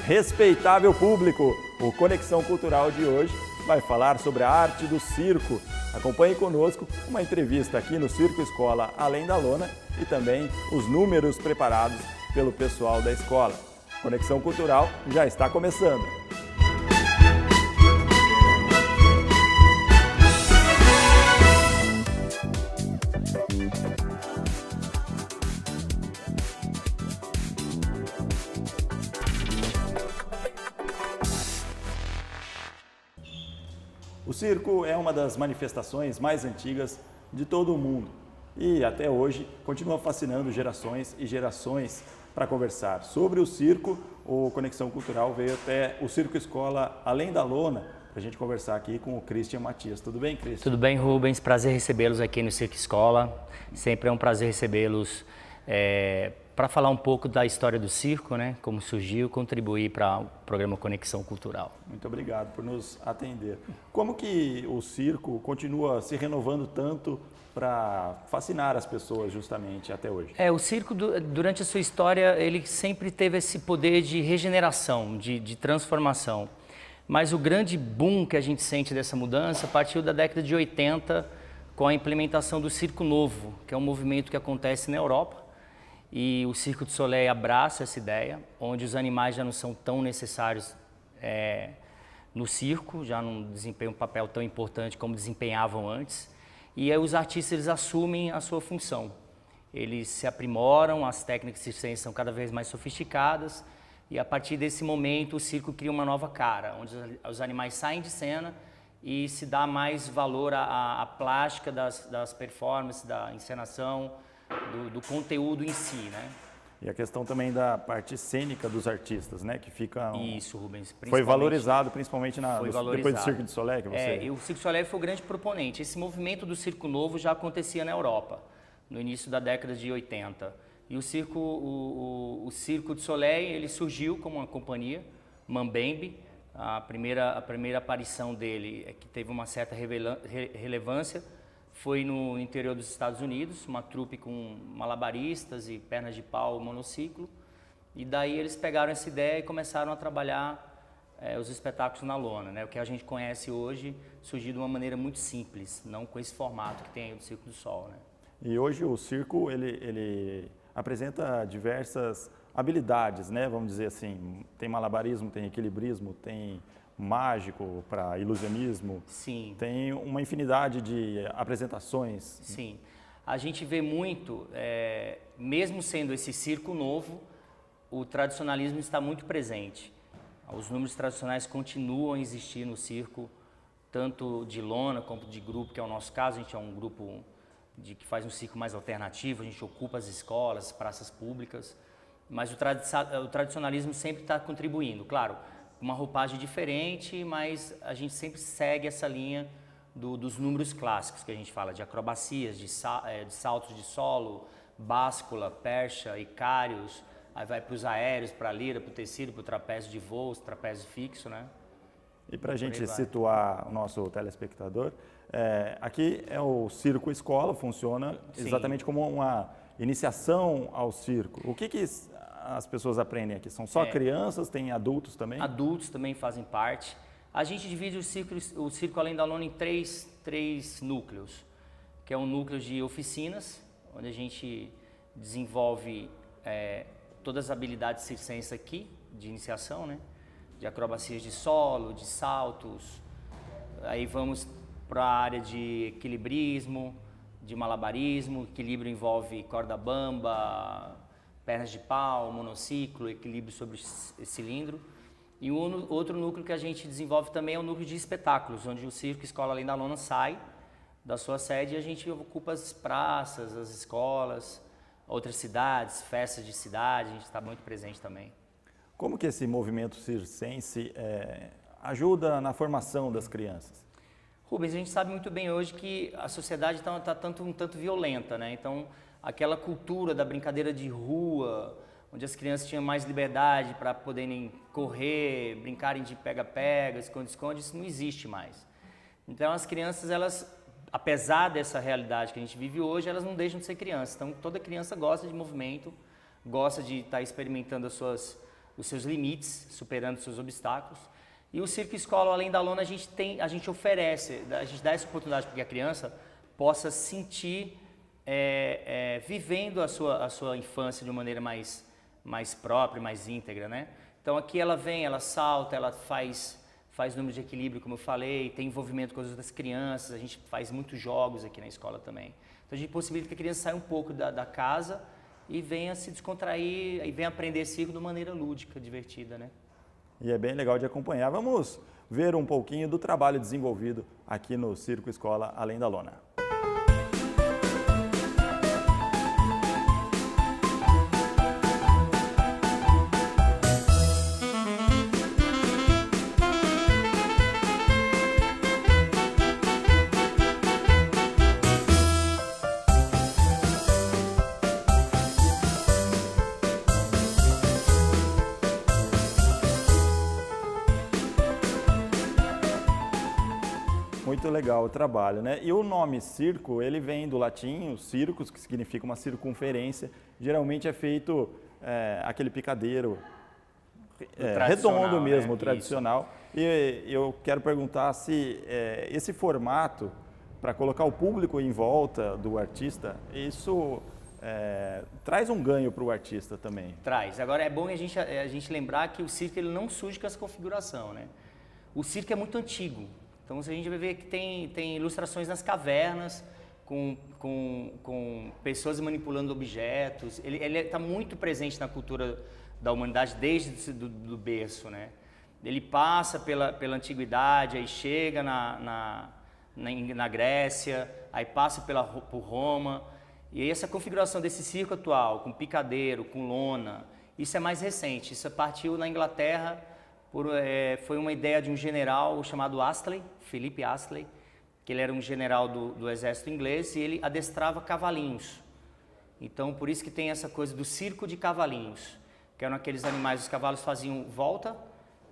Respeitável público, o Conexão Cultural de hoje vai falar sobre a arte do circo. Acompanhe conosco uma entrevista aqui no Circo Escola Além da Lona e também os números preparados pelo pessoal da escola. Conexão Cultural já está começando. O circo é uma das manifestações mais antigas de todo o mundo e até hoje continua fascinando gerações e gerações. Para conversar sobre o circo, o Conexão Cultural veio até o Circo Escola Além da Lona para a gente conversar aqui com o Christian Matias. Tudo bem, Christian? Tudo bem, Rubens. Prazer recebê-los aqui no Circo Escola. Sempre é um prazer recebê-los para falar um pouco da história do circo, né? Como surgiu, contribuir para o programa Conexão Cultural. Muito obrigado por nos atender. Como que o circo continua se renovando tanto para fascinar as pessoas justamente até hoje? O circo, durante a sua história, ele sempre teve esse poder de regeneração, de transformação. Mas o grande boom que a gente sente dessa mudança partiu da década de 80, com a implementação do Circo Novo, que é um movimento que acontece na Europa. E o Cirque du Soleil abraça essa ideia, onde os animais já não são tão necessários no circo, já não desempenham um papel tão importante como desempenhavam antes. E aí os artistas eles assumem a sua função. Eles se aprimoram, as técnicas circenses são cada vez mais sofisticadas e a partir desse momento o circo cria uma nova cara, onde os animais saem de cena e se dá mais valor à plástica das performances, da encenação, do conteúdo em si, né? E a questão também da parte cênica dos artistas, né? Que fica... Isso, Rubens. Foi valorizado principalmente depois do Cirque du Soleil, que você... E o Cirque du Soleil foi o grande proponente. Esse movimento do Circo Novo já acontecia na Europa, no início da década de 80. E o Cirque du Soleil, ele surgiu como uma companhia, Mambembe. A primeira aparição dele, que teve uma certa relevância, foi no interior dos Estados Unidos, uma trupe com malabaristas e pernas de pau, monociclo. E daí eles pegaram essa ideia e começaram a trabalhar os espetáculos na lona, né? O que a gente conhece hoje surgiu de uma maneira muito simples, não com esse formato que tem aí do Circo do Sol, né? E hoje o circo, ele apresenta diversas habilidades, né? Vamos dizer assim, tem malabarismo, tem equilibrismo, tem mágico para ilusionismo. Sim. Tem uma infinidade de apresentações. Sim. A gente vê muito, mesmo sendo esse circo novo, o tradicionalismo está muito presente. Os números tradicionais continuam a existir no circo, tanto de lona como de grupo, que é o nosso caso. A gente é um grupo que faz um circo mais alternativo, a gente ocupa as escolas, as praças públicas, mas o tradicionalismo sempre está contribuindo, claro, uma roupagem diferente, mas a gente sempre segue essa linha dos números clássicos que a gente fala, de acrobacias, de saltos de solo, báscula, percha, icários, aí vai para os aéreos, para a lira, para o tecido, para o trapézio de voo, trapézio fixo, né? E para a gente situar o nosso telespectador, aqui é o Circo Escola, funciona exatamente como uma iniciação ao circo. O que as pessoas aprendem aqui? São só crianças, tem adultos também? Adultos também fazem parte. A gente divide o Circo Além da Lona em três núcleos, que é um núcleo de oficinas, onde a gente desenvolve todas as habilidades circenses aqui, de iniciação, né? De acrobacias de solo, de saltos. Aí vamos para a área de equilibrismo, de malabarismo. Equilíbrio envolve corda bamba, pernas de pau, monociclo, equilíbrio sobre cilindro. E outro núcleo que a gente desenvolve também é o núcleo de espetáculos, onde o Circo Escola Além da Lona sai da sua sede e a gente ocupa as praças, as escolas, outras cidades, festas de cidade, a gente está muito presente também. Como que esse movimento circense ajuda na formação das crianças? Rubens, a gente sabe muito bem hoje que a sociedade está um tanto violenta, né? Então, aquela cultura da brincadeira de rua, onde as crianças tinham mais liberdade para poderem correr, brincarem de pega-pega, esconde-esconde, isso não existe mais. Então as crianças, elas, apesar dessa realidade que a gente vive hoje, elas não deixam de ser crianças. Então toda criança gosta de movimento, gosta de estar experimentando as os seus limites, superando os seus obstáculos. E o Circo Escola Além da Lona, a gente oferece, a gente dá essa oportunidade para que a criança possa sentir, vivendo a sua infância de uma maneira mais própria, mais íntegra, né? Então aqui ela vem, ela salta, ela faz número de equilíbrio, como eu falei, tem envolvimento com as outras crianças, a gente faz muitos jogos aqui na escola também. Então a gente possibilita que a criança saia um pouco da casa e venha se descontrair, e venha aprender circo de uma maneira lúdica, divertida, né? E é bem legal de acompanhar. Vamos ver um pouquinho do trabalho desenvolvido aqui no Circo Escola Além da Lona. Muito legal o trabalho, né? E o nome circo, ele vem do latim, o circus, que significa uma circunferência. Geralmente é feito aquele picadeiro redondo mesmo, né? tradicional. E eu quero perguntar se esse formato, para colocar o público em volta do artista, isso traz um ganho para o artista também. Traz. Agora é bom a gente lembrar que o circo ele não surge com essa configuração, né? O circo é muito antigo. Então a gente vai ver que tem ilustrações nas cavernas, com pessoas manipulando objetos. Ele está muito presente na cultura da humanidade desde do berço, né? Ele passa pela antiguidade, aí chega na Grécia, aí passa por Roma. E essa configuração desse circo atual, com picadeiro, com lona, isso é mais recente. Isso partiu na Inglaterra, foi uma ideia de um general chamado Astley, Philip Astley, que ele era um general do exército inglês e ele adestrava cavalinhos. Então, por isso que tem essa coisa do circo de cavalinhos, que eram aqueles animais, os cavalos faziam volta,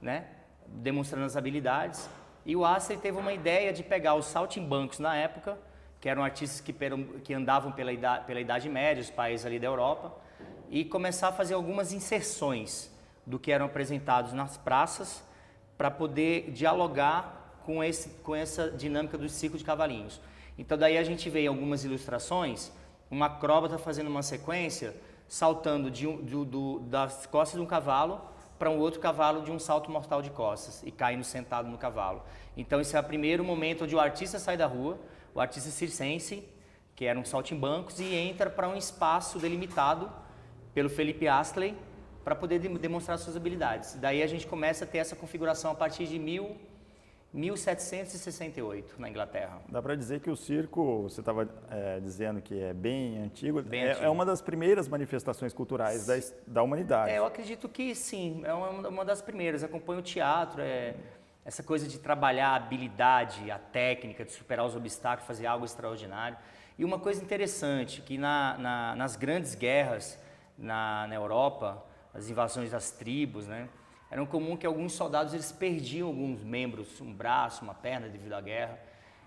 né, demonstrando as habilidades. E o Astley teve uma ideia de pegar os saltimbancos na época, que eram artistas que andavam pela Idade Média, os países ali da Europa, e começar a fazer algumas inserções do que eram apresentados nas praças para poder dialogar com essa dinâmica do circo de cavalinhos. Então daí a gente vê em algumas ilustrações um acróbata fazendo uma sequência, saltando das costas de um cavalo para um outro cavalo de um salto mortal de costas e caindo sentado no cavalo. Então esse é o primeiro momento onde o artista sai da rua, o artista circense, que eram saltimbancos, e entra para um espaço delimitado pelo Philip Astley para poder demonstrar suas habilidades. Daí a gente começa a ter essa configuração a partir de 1768, na Inglaterra. Dá para dizer que o circo, você estava dizendo que é bem antigo, Antigo. É uma das primeiras manifestações culturais da humanidade. Eu acredito que sim, é uma das primeiras. Acompanho o teatro, essa coisa de trabalhar a habilidade, a técnica, de superar os obstáculos, fazer algo extraordinário. E uma coisa interessante, que nas grandes guerras na Europa, as invasões das tribos, né? Era comum que alguns soldados eles perdiam alguns membros, um braço, uma perna devido à guerra.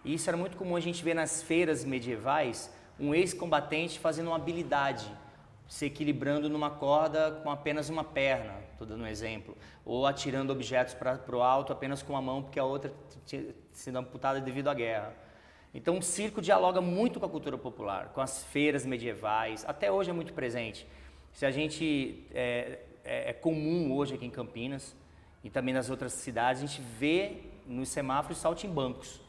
E isso era muito comum a gente ver nas feiras medievais, um ex-combatente fazendo uma habilidade, se equilibrando numa corda com apenas uma perna, estou dando um exemplo, ou atirando objetos para o alto apenas com uma mão porque a outra tinha sido amputada devido à guerra. Então o circo dialoga muito com a cultura popular, com as feiras medievais, até hoje é muito presente. Se a gente é comum hoje aqui em Campinas e também nas outras cidades, a gente vê nos semáforos saltimbancos.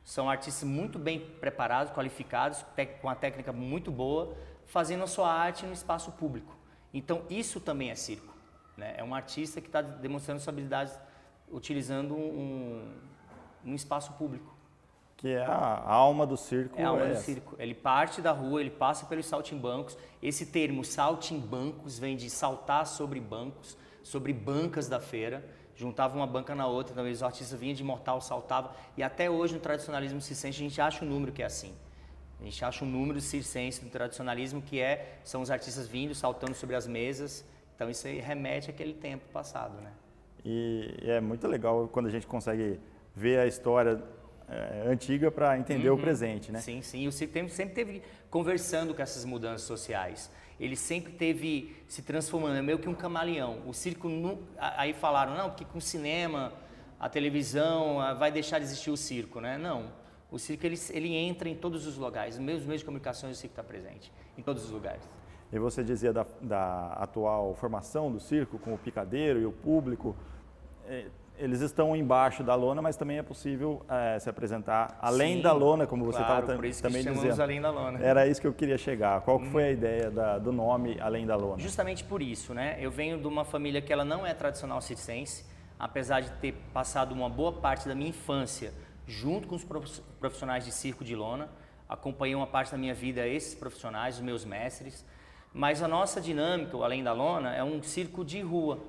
São artistas muito bem preparados, qualificados, com uma técnica muito boa, fazendo a sua arte no espaço público. Então isso também é circo, né? É um artista que está demonstrando suas habilidades utilizando um espaço público. Que é a alma do circo. É a alma do circo. Ele parte da rua, ele passa pelos saltimbancos. Esse termo saltimbancos vem de saltar sobre bancos, sobre bancas da feira. Juntava uma banca na outra, então os artistas vinham de mortal, saltavam. E até hoje no tradicionalismo circense a gente acha um número que é assim. A gente acha um número circense do tradicionalismo que são os artistas vindo, saltando sobre as mesas. Então isso aí remete àquele tempo passado, né? E é muito legal quando a gente consegue ver a história antiga para entender o presente, né? Sim, sim. O circo sempre teve conversando com essas mudanças sociais. Ele sempre teve se transformando, é meio que um camaleão. O circo, aí falaram, não, porque com o cinema, a televisão, vai deixar de existir o circo, né? Não. O circo, ele entra em todos os lugares. Nos meios de comunicação, o circo está presente, em todos os lugares. E você dizia da atual formação do circo, com o picadeiro e o público. Eles estão embaixo da lona, mas também é possível se apresentar além da lona, como você estava também dizendo. Além da lona. Era isso que eu queria chegar. Qual que foi a ideia do nome Além da Lona? Justamente por isso, né? Eu venho de uma família que ela não é tradicional circense, apesar de ter passado uma boa parte da minha infância junto com os profissionais de circo de lona. Acompanhei uma parte da minha vida esses profissionais, os meus mestres. Mas a nossa dinâmica, o Além da Lona, é um circo de rua.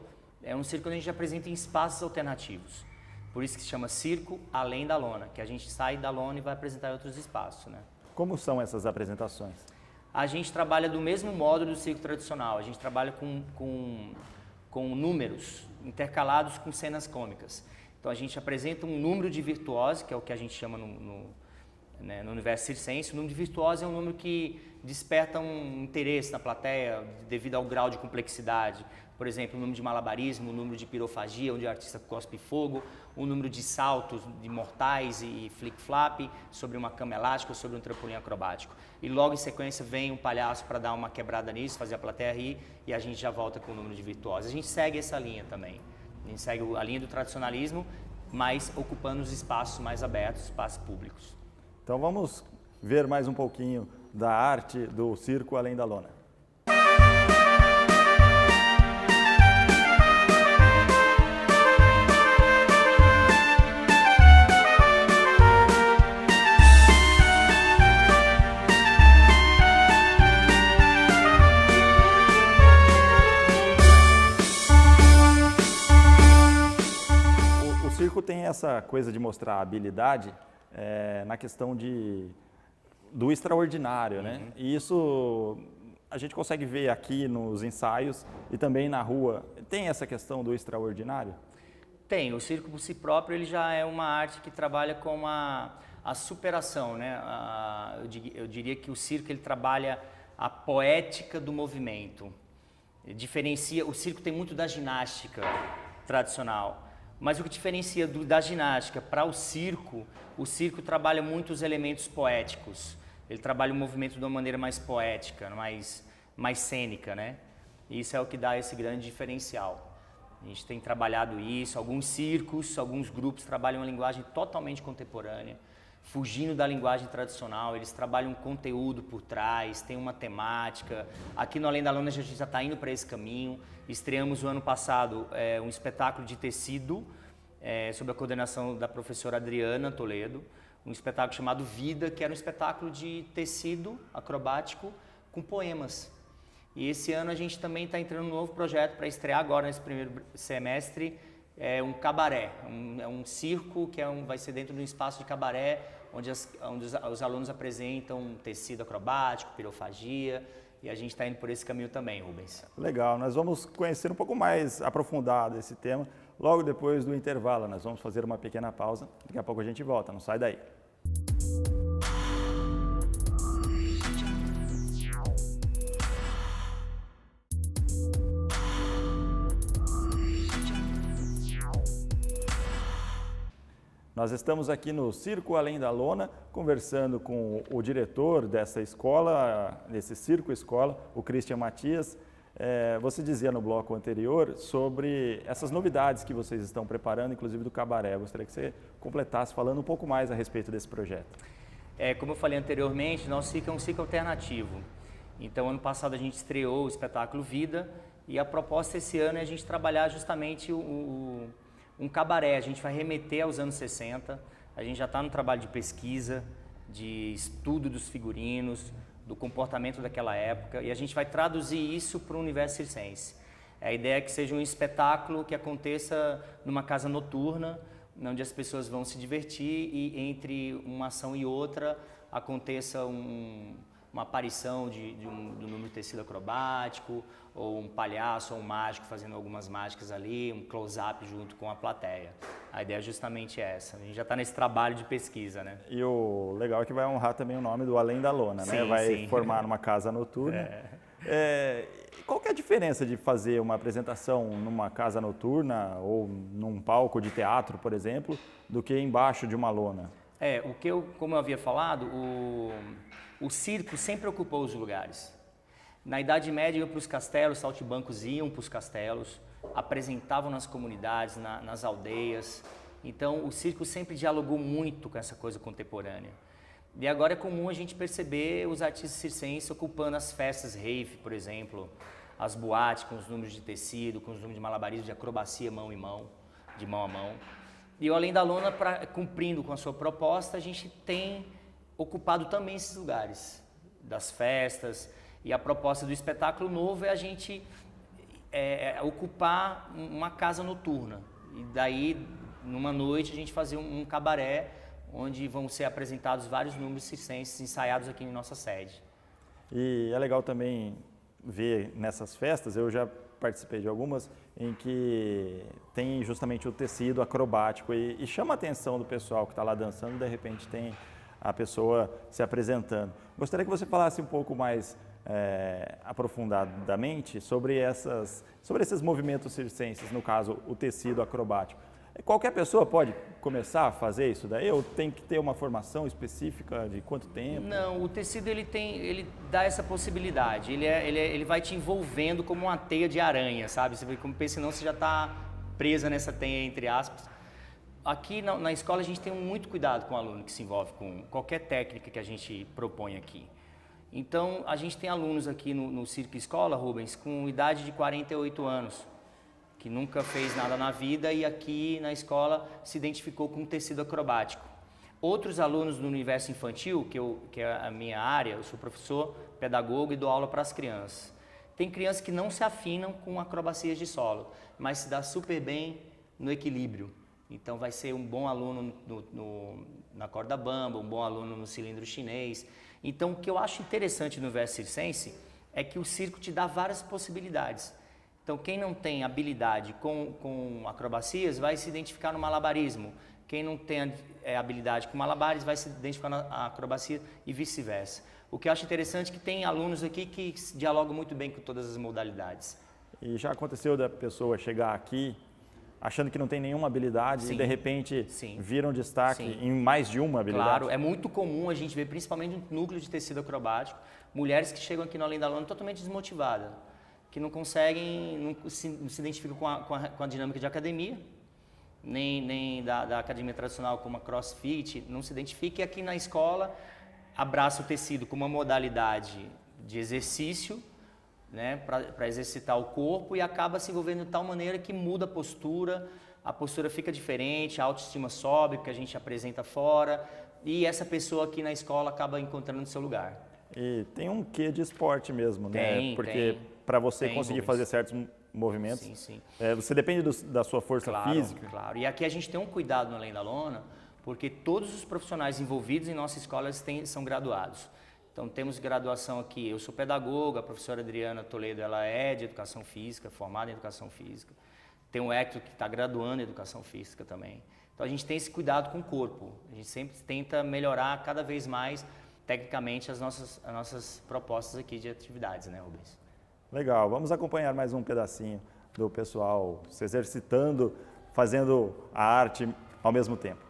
É um circo que a gente apresenta em espaços alternativos. Por isso que se chama Circo Além da Lona, que a gente sai da lona e vai apresentar em outros espaços, né? Como são essas apresentações? A gente trabalha do mesmo modo do circo tradicional. A gente trabalha com números intercalados com cenas cômicas. Então a gente apresenta um número de virtuose, que é o que a gente chama no universo circense. O número de virtuose é um número que desperta um interesse na plateia devido ao grau de complexidade. Por exemplo, o número de malabarismo, o número de pirofagia, onde o artista cospe fogo, o número de saltos de mortais e flick-flap sobre uma cama elástica ou sobre um trampolim acrobático. E logo em sequência vem um palhaço para dar uma quebrada nisso, fazer a plateia rir, e a gente já volta com o número de virtuosos. A gente segue essa linha também. A gente segue a linha do tradicionalismo, mas ocupando os espaços mais abertos, espaços públicos. Então vamos ver mais um pouquinho da arte do circo Além da Lona. O circo tem essa coisa de mostrar a habilidade na questão do extraordinário, né? E isso a gente consegue ver aqui nos ensaios e também na rua. Tem essa questão do extraordinário? Tem. O circo por si próprio ele já é uma arte que trabalha com a superação, né? Eu diria que o circo ele trabalha a poética do movimento. Diferencia. O circo tem muito da ginástica tradicional. Mas o que diferencia da ginástica para o circo trabalha muito os elementos poéticos. Ele trabalha o movimento de uma maneira mais poética, mais cênica, né? E isso é o que dá esse grande diferencial. A gente tem trabalhado isso, alguns circos, alguns grupos trabalham uma linguagem totalmente contemporânea, fugindo da linguagem tradicional, eles trabalham um conteúdo por trás, tem uma temática. Aqui no Além da Lona a gente já está indo para esse caminho. Estreamos o ano passado um espetáculo de tecido, sob a coordenação da professora Adriana Toledo, um espetáculo chamado Vida, que era um espetáculo de tecido acrobático com poemas. E esse ano a gente também está entrando num novo projeto para estrear agora nesse primeiro semestre, um cabaré, um circo que vai ser dentro de um espaço de cabaré, onde os alunos apresentam tecido acrobático, pirofagia, e a gente está indo por esse caminho também, Rubens. Legal, nós vamos conhecer um pouco mais aprofundado esse tema logo depois do intervalo. Nós vamos fazer uma pequena pausa, daqui a pouco a gente volta, não sai daí. Nós estamos aqui no Circo Além da Lona, conversando com o diretor dessa escola, desse circo escola, o Christian Matias. Você dizia no bloco anterior sobre essas novidades que vocês estão preparando, inclusive do cabaré. Eu gostaria que você completasse falando um pouco mais a respeito desse projeto. Como eu falei anteriormente, nosso circo é um circo alternativo. Então, ano passado a gente estreou o espetáculo Vida e a proposta esse ano é a gente trabalhar justamente um cabaré. A gente vai remeter aos anos 60, a gente já está no trabalho de pesquisa, de estudo dos figurinos, do comportamento daquela época, e a gente vai traduzir isso para o universo circense. A ideia é que seja um espetáculo que aconteça numa casa noturna, onde as pessoas vão se divertir e entre uma ação e outra aconteça uma aparição do número de tecido acrobático, ou um palhaço ou um mágico fazendo algumas mágicas ali, um close-up junto com a plateia. A ideia é justamente essa. A gente já está nesse trabalho de pesquisa, né? E o legal é que vai honrar também o nome do Além da Lona, né? Sim, Vai sim. formar uma casa noturna. Qual que é a diferença de fazer uma apresentação numa casa noturna ou num palco de teatro, por exemplo, do que embaixo de uma lona? Como eu havia falado, o circo sempre ocupou os lugares. Na Idade Média, iam para os castelos, saltimbancos iam para os castelos, apresentavam nas comunidades, nas aldeias. Então, o circo sempre dialogou muito com essa coisa contemporânea. E agora é comum a gente perceber os artistas circenses ocupando as festas rave, por exemplo, as boates com os números de tecido, com os números de malabarismo, de acrobacia mão em mão, de mão a mão. E o Além da Lona, cumprindo com a sua proposta, a gente tem ocupado também esses lugares das festas. E a proposta do espetáculo novo é a gente ocupar uma casa noturna. E daí, numa noite, a gente fazer um cabaré, onde vão ser apresentados vários números circenses ensaiados aqui em nossa sede. E é legal também ver nessas festas, eu já participei de algumas, em que tem justamente o tecido acrobático e chama a atenção do pessoal que está lá dançando, de repente tem a pessoa se apresentando. Gostaria que você falasse um pouco mais aprofundadamente sobre esses movimentos circenses, no caso, o tecido acrobático. Qualquer pessoa pode começar a fazer isso daí ou tem que ter uma formação específica de quanto tempo? Não, o tecido ele dá essa possibilidade, ele vai te envolvendo como uma teia de aranha, sabe? Você como pensa, senão você já está presa nessa teia, entre aspas. Aqui na escola a gente tem muito cuidado com o aluno que se envolve com qualquer técnica que a gente propõe aqui. Então, a gente tem alunos aqui no Circo Escola, Rubens, com idade de 48 anos, que nunca fez nada na vida e aqui na escola se identificou com tecido acrobático. Outros alunos do universo infantil, que é a minha área, eu sou professor, pedagogo e dou aula para as crianças. Tem crianças que não se afinam com acrobacias de solo, mas se dá super bem no equilíbrio. Então vai ser um bom aluno na corda bamba, um bom aluno no cilindro chinês. Então o que eu acho interessante no universo circense é que o circo te dá várias possibilidades. Então quem não tem habilidade com acrobacias vai se identificar no malabarismo. Quem não tem habilidade com malabares vai se identificar na acrobacia e vice-versa. O que eu acho interessante é que tem alunos aqui que dialogam muito bem com todas as modalidades. E já aconteceu da pessoa chegar aqui achando que não tem nenhuma habilidade Sim. e de repente Sim. vira um destaque Sim. em mais de uma habilidade? Claro, é muito comum a gente ver, principalmente no núcleo de tecido acrobático, mulheres que chegam aqui no Além da Lona totalmente desmotivadas, que não conseguem, não se identificam com a dinâmica de academia, nem da academia tradicional como a CrossFit, não se identifica e aqui na escola abraça o tecido como uma modalidade de exercício, né, para exercitar o corpo e acaba se envolvendo de tal maneira que muda a postura fica diferente, a autoestima sobe, porque a gente apresenta fora e essa pessoa aqui na escola acaba encontrando o seu lugar. E tem um quê de esporte mesmo, né? Porque para você conseguir fazer certos movimentos, sim. Você depende da sua força física. Claro, e aqui a gente tem um cuidado no Além da Lona, porque todos os profissionais envolvidos em nossa escola são graduados. Então temos graduação aqui, eu sou pedagogo, a professora Adriana Toledo ela é de educação física, formada em educação física. Tem o Hector que está graduando em educação física também. Então a gente tem esse cuidado com o corpo, a gente sempre tenta melhorar cada vez mais tecnicamente as nossas propostas aqui de atividades, né, Rubens? Legal, vamos acompanhar mais um pedacinho do pessoal se exercitando, fazendo a arte ao mesmo tempo.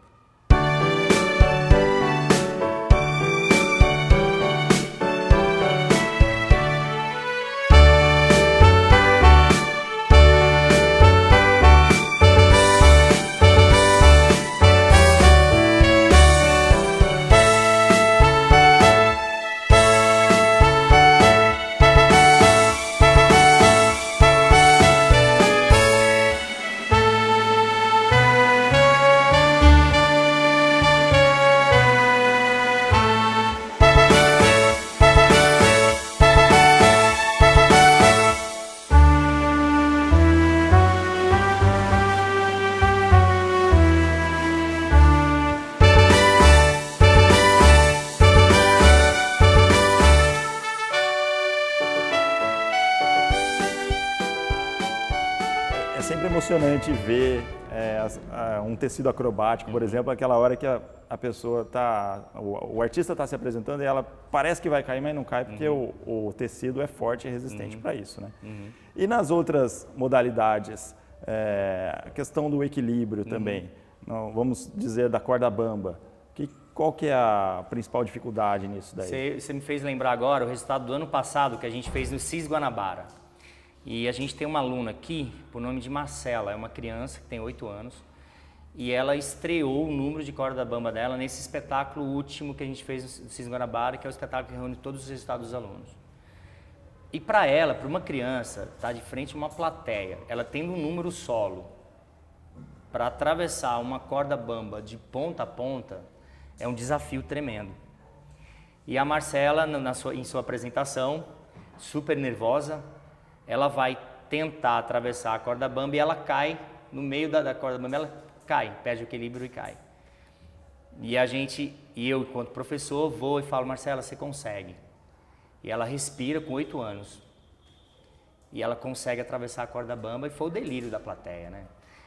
É sempre emocionante ver um tecido acrobático, por exemplo, aquela hora que a pessoa o artista está se apresentando e ela parece que vai cair, mas não cai porque o tecido é forte e resistente para isso, né? E nas outras modalidades, a questão do equilíbrio também, vamos dizer da corda bamba, qual que é a principal dificuldade nisso daí? Você me fez lembrar agora o resultado do ano passado que a gente fez no CIS Guanabara. E a gente tem uma aluna aqui, por nome de Marcela, é uma criança que tem 8 anos, e ela estreou o número de corda bamba dela nesse espetáculo último que a gente fez no CIS Guanabara, que é o espetáculo que reúne todos os resultados dos alunos. E para ela, para uma criança, estar de frente a uma plateia, ela tendo um número solo, para atravessar uma corda bamba de ponta a ponta, é um desafio tremendo. E a Marcela, em sua apresentação, super nervosa, ela vai tentar atravessar a corda bamba e ela cai no meio da corda bamba, ela cai, perde o equilíbrio e cai. E eu, enquanto professor, vou e falo, Marcela, você consegue. E ela respira com 8 anos. E ela consegue atravessar a corda bamba e foi o delírio da plateia, né?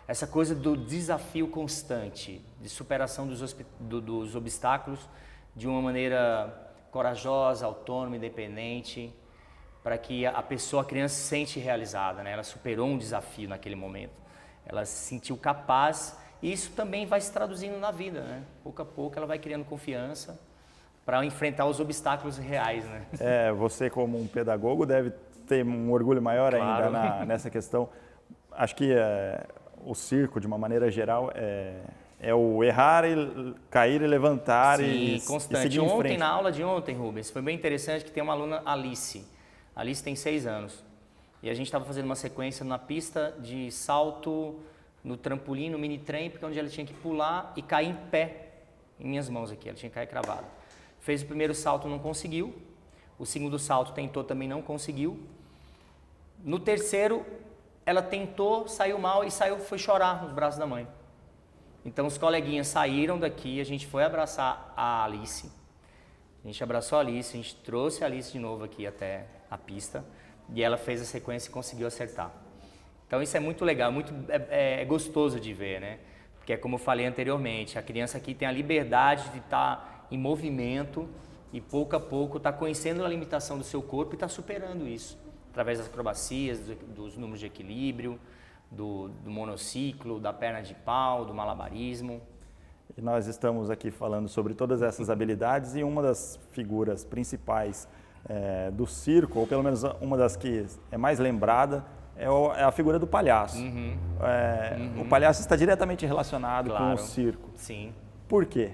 Essa coisa do desafio constante, de superação dos obstáculos de uma maneira corajosa, autônoma, independente, para que a criança se sente realizada, né? Ela superou um desafio naquele momento, ela se sentiu capaz e isso também vai se traduzindo na vida, né? Pouco a pouco ela vai criando confiança para enfrentar os obstáculos reais, né? Você como um pedagogo deve ter um orgulho maior ainda nessa questão. Acho que o circo, de uma maneira geral, é o errar, e cair e levantar. Sim, e constante. seguir em Ontem, frente. na aula de ontem, Rubens, foi bem interessante que tem uma aluna, Alice. A Alice tem 6 anos. E a gente estava fazendo uma sequência na pista de salto, no trampolim, no mini trem, porque onde ela tinha que pular e cair em pé, em minhas mãos aqui, ela tinha que cair cravada. Fez o primeiro salto, não conseguiu. O segundo salto tentou, também não conseguiu. No terceiro, ela tentou, saiu mal e foi chorar nos braços da mãe. Então os coleguinhas saíram daqui, a gente foi abraçar a Alice. A gente abraçou a Alice, a gente trouxe a Alice de novo aqui até a pista e ela fez a sequência e conseguiu acertar. Então isso é muito legal, é gostoso de ver, né? Porque é como eu falei anteriormente, a criança aqui tem a liberdade de estar em movimento e pouco a pouco está conhecendo a limitação do seu corpo e está superando isso. Através das acrobacias, dos números de equilíbrio, do monociclo, da perna de pau, do malabarismo. E nós estamos aqui falando sobre todas essas habilidades e uma das figuras principais do circo, ou pelo menos uma das que é mais lembrada, é a figura do palhaço. O palhaço está diretamente relacionado com o circo. Sim. Por quê?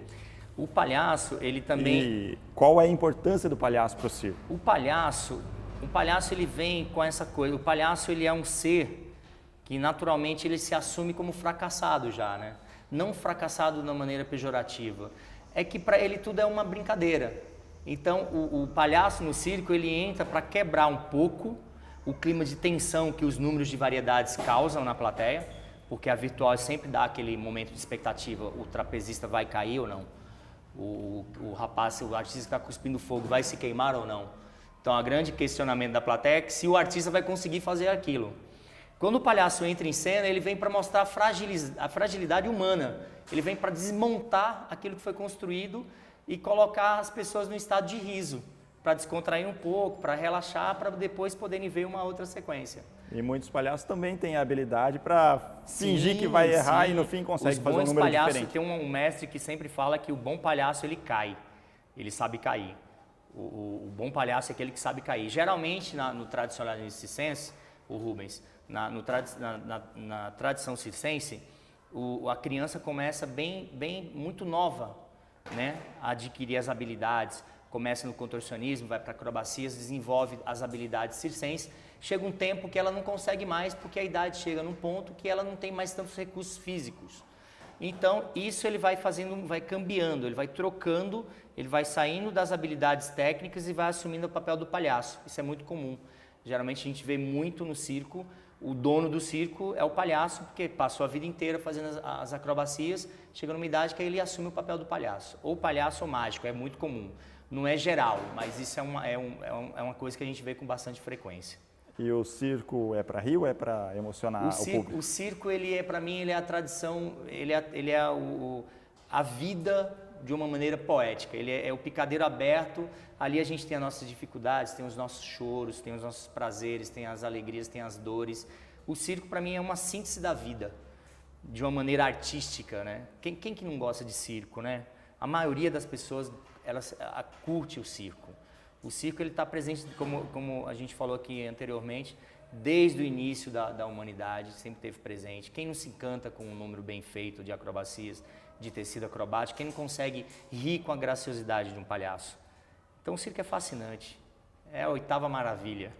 O palhaço, ele também... E qual é a importância do palhaço para o circo? O palhaço ele vem com essa coisa, o palhaço ele é um ser que naturalmente ele se assume como fracassado já, né? Não fracassado de uma maneira pejorativa, é que para ele tudo é uma brincadeira. Então o palhaço no circo ele entra para quebrar um pouco o clima de tensão que os números de variedades causam na plateia, porque a virtual sempre dá aquele momento de expectativa, o trapezista vai cair ou não, o rapaz, o artista que está cuspindo fogo vai se queimar ou não. Então, o grande questionamento da plateia é que se o artista vai conseguir fazer aquilo. Quando o palhaço entra em cena, ele vem para mostrar a fragilidade humana. Ele vem para desmontar aquilo que foi construído e colocar as pessoas no estado de riso, para descontrair um pouco, para relaxar, para depois poderem ver uma outra sequência. E muitos palhaços também têm a habilidade para fingir que vai errar e no fim consegue fazer um número diferente. Tem um mestre que sempre fala que o bom palhaço ele cai, ele sabe cair. O bom palhaço é aquele que sabe cair. Geralmente, no tradicionalismo circense, o Rubens, na tradição circense, a criança começa muito nova, né, a adquirir as habilidades, começa no contorcionismo, vai para acrobacias, desenvolve as habilidades circenses. Chega um tempo que ela não consegue mais, porque a idade chega num ponto que ela não tem mais tantos recursos físicos. Então, isso ele vai cambiando, ele vai trocando, ele vai saindo das habilidades técnicas e vai assumindo o papel do palhaço. Isso é muito comum. Geralmente a gente vê muito no circo, o dono do circo é o palhaço, porque passou a vida inteira fazendo as acrobacias, chega numa idade que ele assume o papel do palhaço. Ou palhaço ou mágico, é muito comum. Não é geral, mas isso é uma coisa que a gente vê com bastante frequência. E o circo é para rir ou é para emocionar o público? O circo, para mim, ele é a tradição, ele é a vida de uma maneira poética. Ele é o picadeiro aberto. Ali a gente tem as nossas dificuldades, tem os nossos choros, tem os nossos prazeres, tem as alegrias, tem as dores. O circo, para mim, é uma síntese da vida, de uma maneira artística, né? Quem que não gosta de circo, né? A maioria das pessoas, elas curte o circo. O circo está presente, como a gente falou aqui anteriormente, desde o início da humanidade, sempre esteve presente. Quem não se encanta com um número bem feito de acrobacias, de tecido acrobático, quem não consegue rir com a graciosidade de um palhaço? Então o circo é fascinante, é a 8ª maravilha.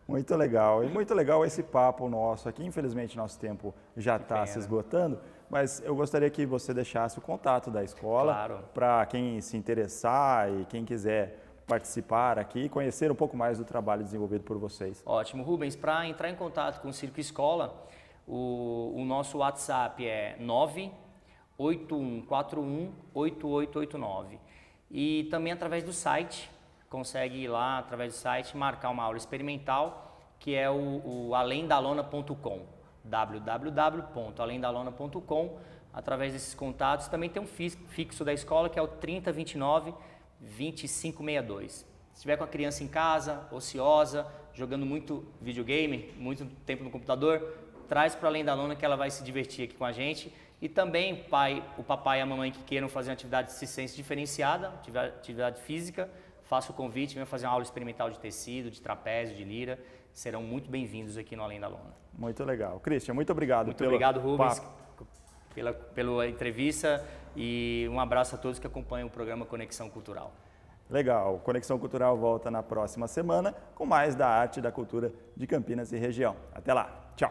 Muito legal, e muito legal esse papo nosso aqui. Infelizmente nosso tempo já está se esgotando, mas eu gostaria que você deixasse o contato da escola, claro, para quem se interessar e quem quiser participar aqui e conhecer um pouco mais do trabalho desenvolvido por vocês. Ótimo, Rubens. Para entrar em contato com o Circo Escola, o nosso WhatsApp é 981418889. E também através do site, consegue ir lá através do site, marcar uma aula experimental, que é o alemdalona.com, www.alemdalona.com. Através desses contatos, também tem um fixo da escola, que é o 3029-2562. Se estiver com a criança em casa, ociosa, jogando muito videogame, muito tempo no computador, traz para Além da Lona que ela vai se divertir aqui com a gente. E também o papai e a mamãe que queiram fazer uma atividade de assistência diferenciada, atividade física, faça o convite, venha fazer uma aula experimental de tecido, de trapézio, de lira. Serão muito bem-vindos aqui no Além da Lona. Muito legal. Christian, muito obrigado. Muito obrigado, Rubens, pela entrevista, e um abraço a todos que acompanham o programa Conexão Cultural. Legal. Conexão Cultural volta na próxima semana com mais da arte e da cultura de Campinas e região. Até lá. Tchau.